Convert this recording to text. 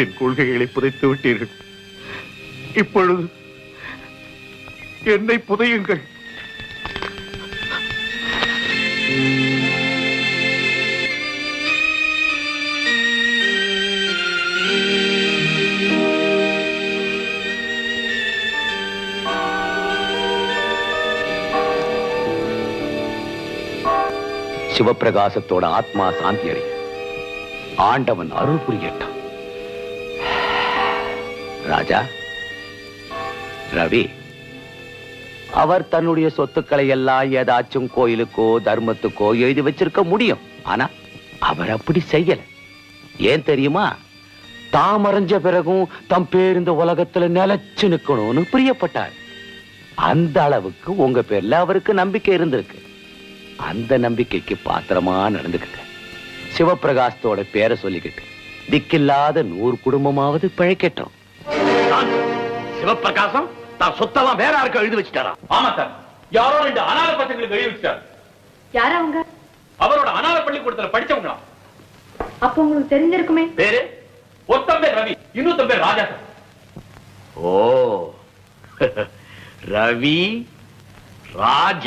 என் கொள்கைகளை புதைத்து விட்டீர்கள். இப்பொழுது என்னை புதையுங்கள். சிவப்பிரகாசத்தோட ஆத்மா சாந்தி அடைய ஆண்டவன் அருள் புரியட்டும். ராஜா, ரவி அவர் தன்னுடைய சொத்துக்களை எல்லாம் ஏதாச்சும் கோயிலுக்கோ தர்மத்துக்கோ எழுதி வச்சிருக்க முடியும். ஆனா அவர் அப்படி செய்யல. ஏன் தெரியுமா? தாம் மறைஞ்ச பிறகும் தம் பேர் இந்த உலகத்துல நிலைச்சு நிக்கணும்னு பிரியப்பட்டார். அந்த அளவுக்கு உங்க பேர்ல அவருக்கு நம்பிக்கை இருந்திருக்கு. அந்த நம்பிக்கைக்கு பாத்திரமா நடந்துக்கிட்ட சிவப்பிரகாசத்தோட பேரை சொல்லிக்கிட்டு திக்கில்லாத 100 குடும்பமாவது பிழைக்கட்டும். சிவப்பிரகாசம் தான் சொத்தெல்லாம் வேற யாருக்கு எழுதி வச்சுட்டாரா? ஆமா சார், யாரோ 2 அனாதை பசங்களுக்கு எழுதி வச்சார். யாரா அவங்க? அவரோட அனாதை பள்ளிக்கூடத்துல படிச்சவங்களா? அப்ப உங்களுக்கு தெரிஞ்சிருக்குமே. பேரு ஒருத்தன் பேர் ரவி, இன்னொருத்தன் பேர் ராஜா சார். ஓ, ரவி ராஜா.